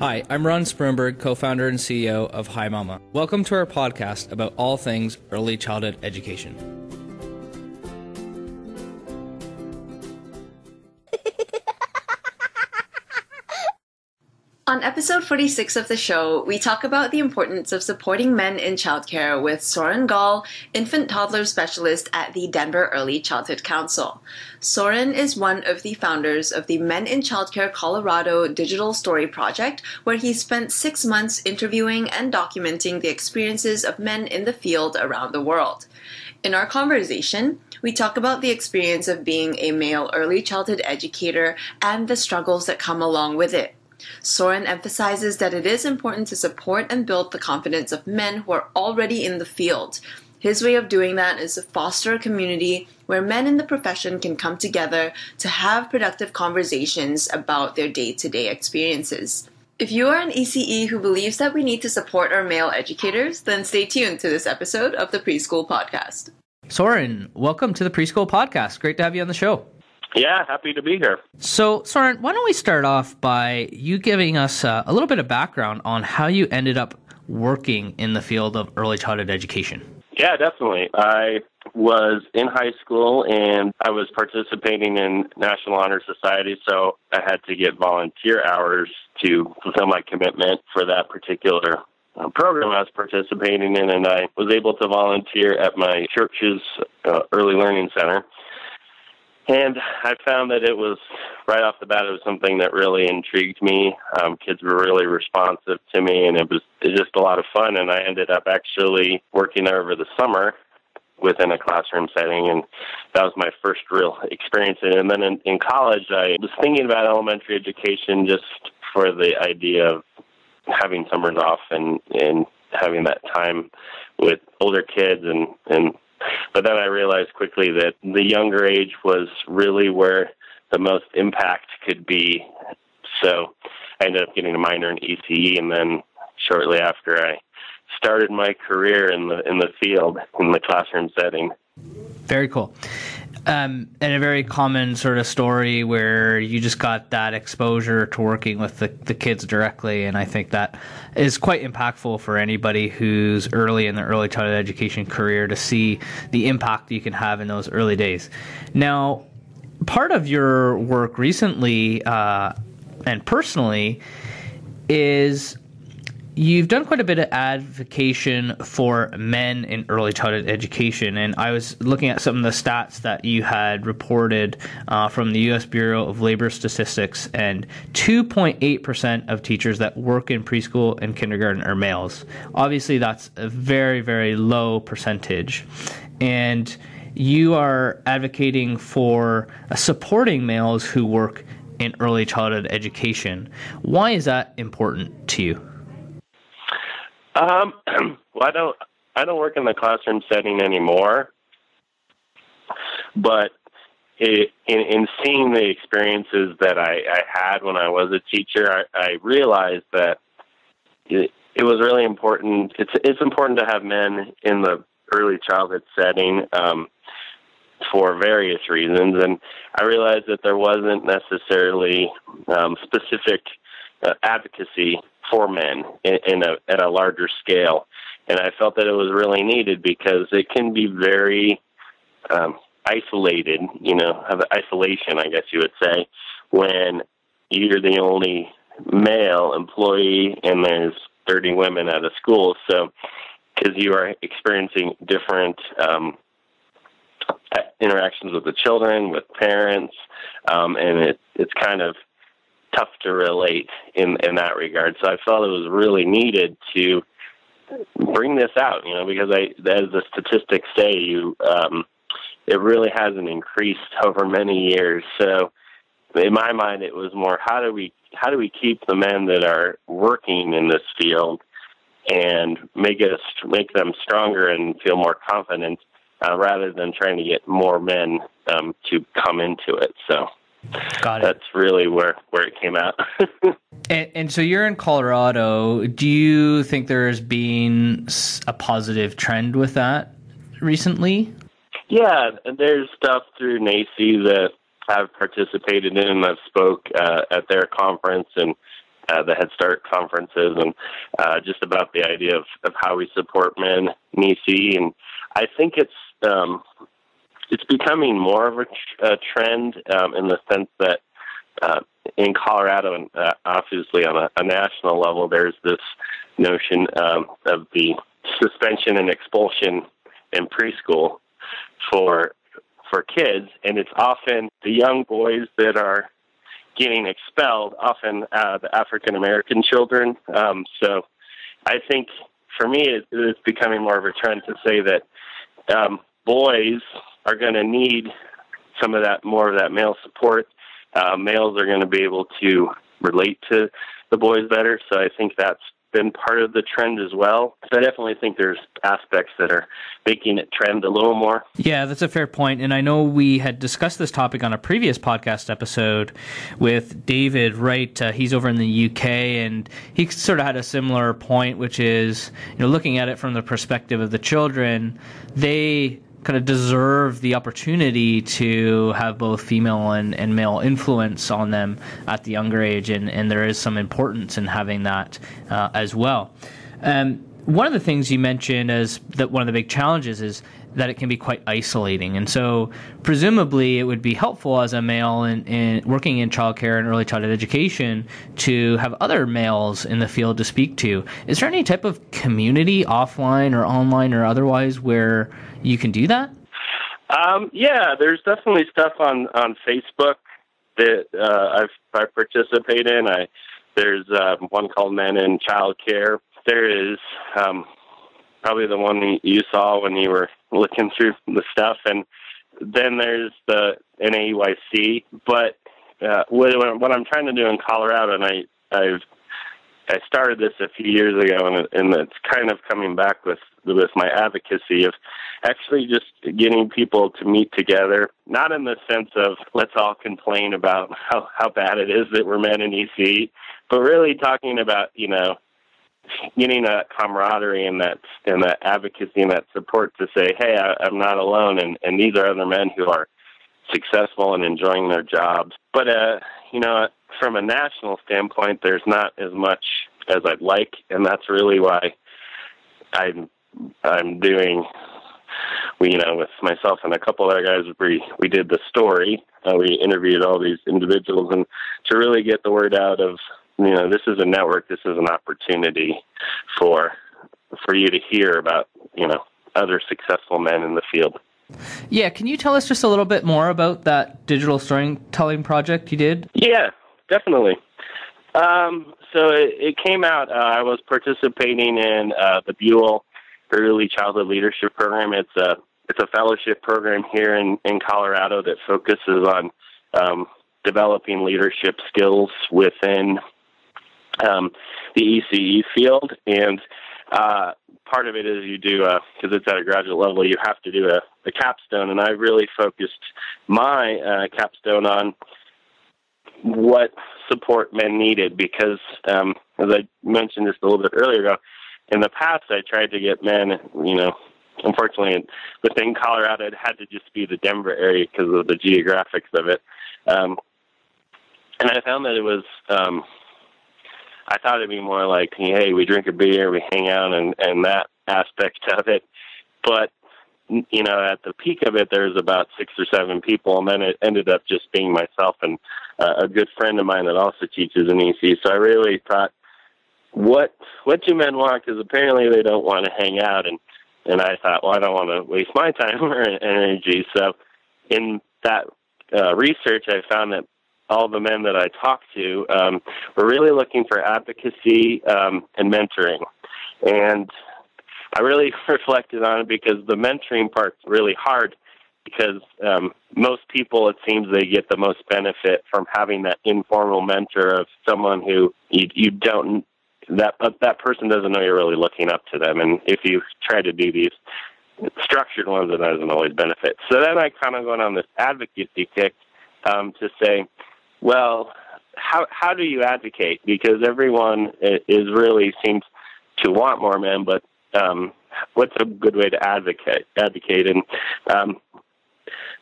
Hi, I'm Ron Spurnberg, co-founder and CEO of Hi Mama. Welcome to our podcast about all things early childhood education. On episode 46 of the show, we talk about the importance of supporting men in childcare with Soren Gall, infant toddler specialist at the Denver Early Childhood Council. Soren is one of the founders of the Men in Childcare Colorado Digital Story Project, where he spent 6 months interviewing and documenting the experiences of men in the field around the world. In our conversation, we talk about the experience of being a male early childhood educator and the struggles that come along with it. Soren emphasizes that it is important to support and build the confidence of men who are already in the field. His way of doing that is to foster a community where men in the profession can come together to have productive conversations about their day-to-day experiences. If you are an ECE who believes that we need to support our male educators, then stay tuned to this episode of the Preschool Podcast. Soren, welcome to the Preschool Podcast. Great to have you on the show. Yeah, happy to be here. So, Soren, why don't we start off by you giving us a little bit of background on how you ended up working in the field of early childhood education? Yeah, definitely. I was in high school and I was participating in National Honor Society, so I had to get volunteer hours to fulfill my commitment for that particular program I was participating in, and I was able to volunteer at my church's early learning center. And I found that it was, right off the bat, it was something that really intrigued me. Kids were really responsive to me, and it was just a lot of fun. And I ended up actually working there over the summer within a classroom setting, and that was my first real experience. And then in college, I was thinking about elementary education just for the idea of having summers off and having that time with older kids but then I realized quickly that the younger age was really where the most impact could be. So I ended up getting a minor in ECE, and then shortly after I started my career in the field, in the classroom setting. Very cool. And a very common sort of story where you just got that exposure to working with the kids directly, and I think that is quite impactful for anybody who's early in their early childhood education career to see the impact you can have in those early days. Now, part of your work recently and personally is you've done quite a bit of advocacy for men in early childhood education, and I was looking at some of the stats that you had reported from the U.S. Bureau of Labor Statistics, and 2.8% of teachers that work in preschool and kindergarten are males. Obviously, that's a very, very low percentage, and you are advocating for supporting males who work in early childhood education. Why is that important to you? Well, I don't work in the classroom setting anymore, but in seeing the experiences that I had when I was a teacher, I realized that it was really important. It's important to have men in the early childhood setting for various reasons, and I realized that there wasn't necessarily specific advocacy for men at a larger scale. And I felt that it was really needed because it can be very isolated, have isolation, I guess you would say, when you're the only male employee and there's 30 women at a school. So, because you are experiencing different interactions with the children, with parents, and it's kind of tough to relate in that regard. So I felt it was really needed to bring this out, because as the statistics say, it really hasn't increased over many years. So in my mind, it was more, how do we keep the men that are working in this field and make them stronger and feel more confident, rather than trying to get more men to come into it. So Got it. That's really where it came out. And so you're in Colorado. Do you think there's been a positive trend with that recently? Yeah, there's stuff through NACI that I've participated in, and I've spoke at their conference, and the Head Start conferences, and just about the idea of how we support men in EC. And I think it's becoming more of a trend in the sense that in Colorado, and obviously on a national level, there's this notion of the suspension and expulsion in preschool for kids, and it's often the young boys that are getting expelled, often the African American children. So I think for me it's becoming more of a trend to say that boys are going to need more of that male support. Males are going to be able to relate to the boys better. So I think that's been part of the trend as well. So I definitely think there's aspects that are making it trend a little more. Yeah, that's a fair point. And I know we had discussed this topic on a previous podcast episode with David Wright. He's over in the UK, and he sort of had a similar point, which is, looking at it from the perspective of the children, they kind of deserve the opportunity to have both female and male influence on them at the younger age, and there is some importance in having that as well. One of the things you mentioned as that one of the big challenges is that it can be quite isolating, and so presumably it would be helpful as a male in working in childcare and early childhood education to have other males in the field to speak to. Is there any type of community, offline or online or otherwise, where you can do that? Yeah, there's definitely stuff on Facebook that I participate in. There's one called Men in Childcare. There is probably the one you saw when you were looking through the stuff, and then there's the NAEYC. But what I'm trying to do in Colorado, and I started this a few years ago, and it's kind of coming back with my advocacy of actually just getting people to meet together, not in the sense of let's all complain about how bad it is that we're men in EC, but really talking about, getting that camaraderie and that advocacy and that support to say, hey, I'm not alone, and these are other men who are successful and enjoying their jobs. But, from a national standpoint, there's not as much as I'd like, and that's really why I'm doing, with myself and a couple other guys, we did the story. We interviewed all these individuals, and to really get the word out of, this is a network, this is an opportunity for you to hear about, other successful men in the field. Yeah, can you tell us just a little bit more about that digital storytelling project you did? Yeah, definitely. So it came out, I was participating in the Buell Early Childhood Leadership Program. It's a fellowship program here in Colorado that focuses on developing leadership skills within the ECE field. And part of it is you do, because it's at a graduate level, you have to do a capstone. And I really focused my capstone on what support men needed, because as I mentioned just a little bit earlier ago, in the past I tried to get men, unfortunately within Colorado it had to just be the Denver area because of the geographics of it. And I found that it was, I thought it'd be more like, hey, we drink a beer, we hang out, and that aspect of it. But, at the peak of it, there's about 6 or 7 people, and then it ended up just being myself and a good friend of mine that also teaches in EC. So I really thought, what do men want? Because apparently they don't want to hang out, and I thought, well, I don't want to waste my time or energy. So in that research, I found that all the men that I talked to were really looking for advocacy and mentoring. And I really reflected on it because the mentoring part's really hard, because most people, it seems, they get the most benefit from having that informal mentor of someone who you don't, that person doesn't know you're really looking up to them. And if you try to do these structured ones, it doesn't always benefit. So then I kind of went on this advocacy kick to say, well, how do you advocate? Because everyone really seems to want more men, but what's a good way to advocate? And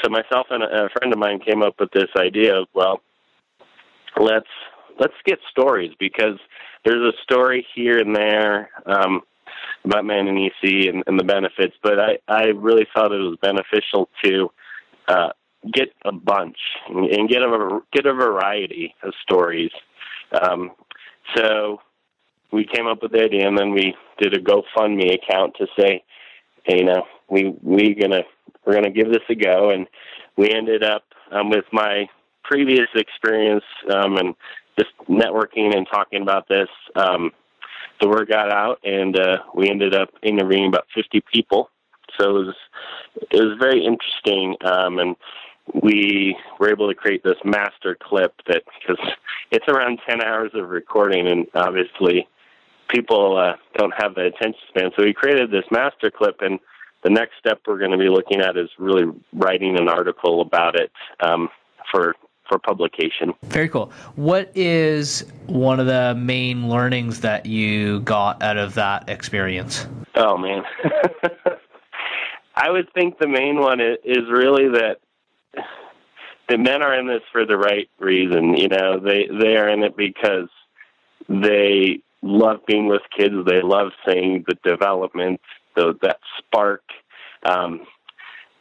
so myself and a friend of mine came up with this idea of, well, let's let's get stories, because there's a story here and there about men in EC and the benefits, but I really thought it was beneficial to get a bunch and get a variety of stories. So we came up with the idea, and then we did a GoFundMe account to say, hey, we're gonna give this a go, and we ended up with my previous experience and just networking and talking about this. The word got out, and we ended up interviewing about 50 people. So it was very interesting, and we were able to create this master clip because it's around 10 hours of recording, and obviously people don't have the attention span. So we created this master clip, and the next step we're going to be looking at is really writing an article about it for publication. Very cool. What is one of the main learnings that you got out of that experience? Oh, man. I would think the main one is really that the men are in this for the right reason. They are in it because they love being with kids. They love seeing the development, that spark,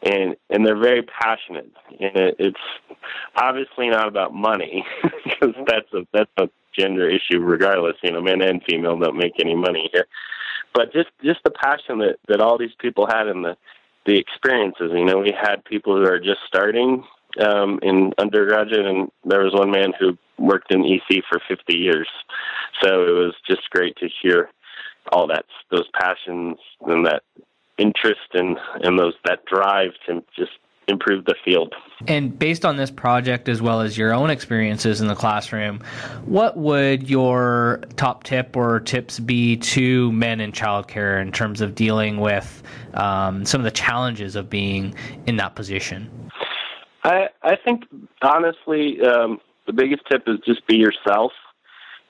and they're very passionate. And it's obviously not about money, because that's a gender issue regardless. Men and female don't make any money here. But just the passion that all these people had, and the experiences. We had people who are just starting in undergraduate, and there was one man who worked in EC for 50 years. So it was just great to hear all those passions and that interest and that drive to just improve the field. And based on this project, as well as your own experiences in the classroom, what would your top tip or tips be to men in childcare in terms of dealing with some of the challenges of being in that position? I think, honestly, the biggest tip is just be yourself,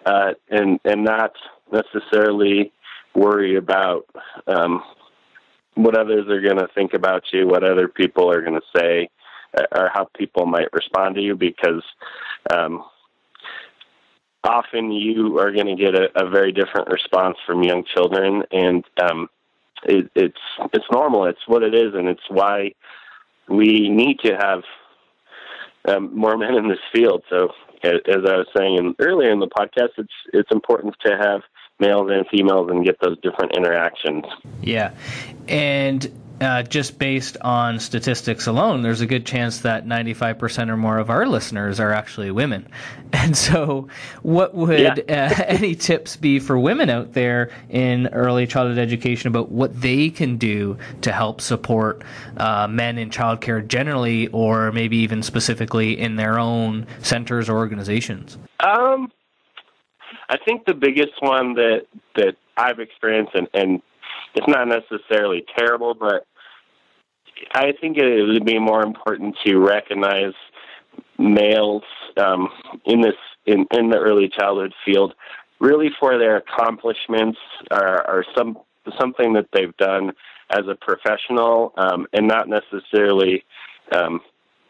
and not necessarily worry about what others are going to think about you, what other people are going to say, or how people might respond to you, because often you are going to get a very different response from young children, and it's normal. It's what it is, and it's why we need to have more men in this field. So, as I was saying earlier in the podcast, it's important to have males and females and get those different interactions. Yeah, and just based on statistics alone, there's a good chance that 95% or more of our listeners are actually women. And so what would any tips be for women out there in early childhood education about what they can do to help support men in childcare generally, or maybe even specifically in their own centers or organizations? I think the biggest one that I've experienced, and it's not necessarily terrible, but I think it would be more important to recognize males in the early childhood field really for their accomplishments or something that they've done as a professional, and not necessarily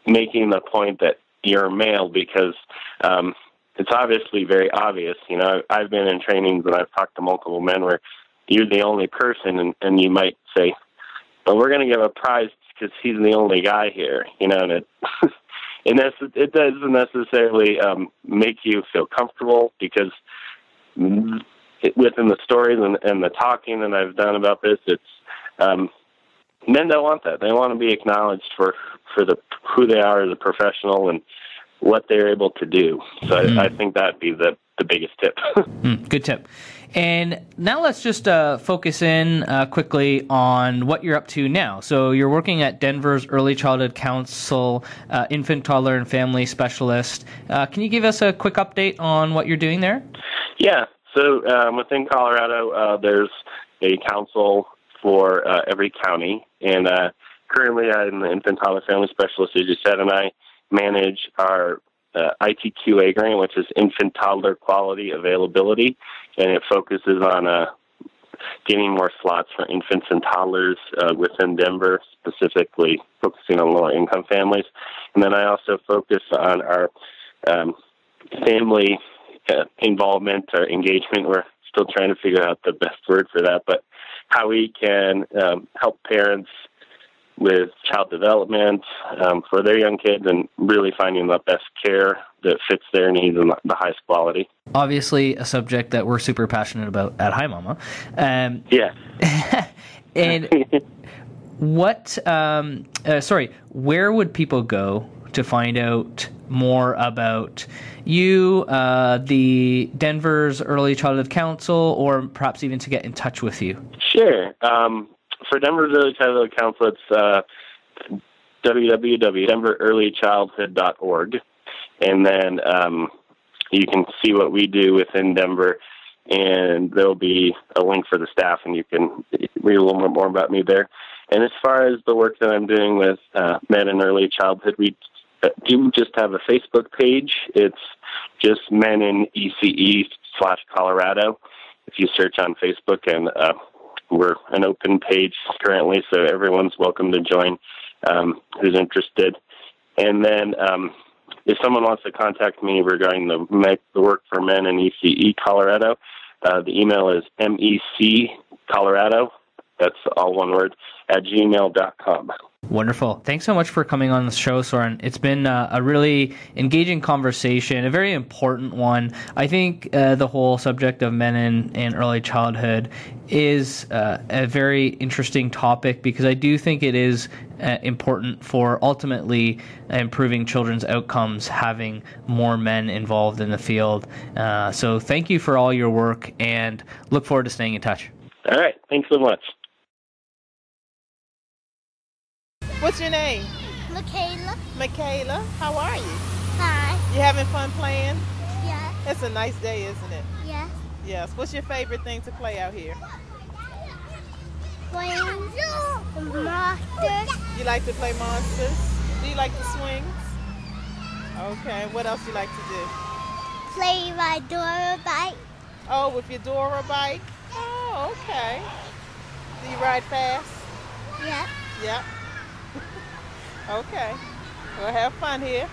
making the point that you're a male, because it's obviously very obvious. I've been in trainings and I've talked to multiple men where you're the only person, and you might say, well, we're going to give a prize because he's the only guy here, and it doesn't necessarily make you feel comfortable, because within the stories and the talking that I've done about this, it's men don't want that. They want to be acknowledged for who they are as a professional and what they're able to do. So I think that'd be the biggest tip. Good tip. And now let's just focus in quickly on what you're up to now. So you're working at Denver's Early Childhood Council, infant, toddler, and family specialist. Can you give us a quick update on what you're doing there? Yeah. So within Colorado, there's a council for every county. And currently I'm the infant, toddler, family specialist, as you said, and I manage our ITQA grant, which is Infant Toddler Quality Availability, and it focuses on getting more slots for infants and toddlers within Denver, specifically focusing on lower-income families. And then I also focus on our family involvement or engagement. We're still trying to figure out the best word for that, but how we can help parents with child development for their young kids and really finding the best care that fits their needs and the highest quality. Obviously, a subject that we're super passionate about at Hi Mama. Yeah. And where would people go to find out more about you, the Denver's Early Childhood Council, or perhaps even to get in touch with you? Sure. For Denver's Early Childhood Council, it's www.denverearlychildhood.org. And then you can see what we do within Denver, and there'll be a link for the staff, and you can read a little bit more about me there. And as far as the work that I'm doing with men in early childhood, we do just have a Facebook page. It's just Men in ECE/Colorado. If you search on Facebook, and we're an open page currently, so everyone's welcome to join who's interested. And then if someone wants to contact me regarding the work for men in ECE Colorado, the email is meccolorado, that's all one word, @gmail.com. Wonderful. Thanks so much for coming on the show, Soren. It's been a really engaging conversation, a very important one. I think the whole subject of men in early childhood is a very interesting topic, because I do think it is important for ultimately improving children's outcomes, having more men involved in the field. So thank you for all your work, and look forward to staying in touch. All right. Thanks so much. What's your name? Michaela. Michaela. How are you? Hi. You having fun playing? Yes. It's a nice day, isn't it? Yes. Yes. What's your favorite thing to play out here? Playing monsters. You like to play monsters? Do you like the swings? Okay. What else you like to do? Play my Dora bike. Oh, with your Dora bike? Oh, okay. Do you ride fast? Yep. Yep. Okay. Well, have fun here.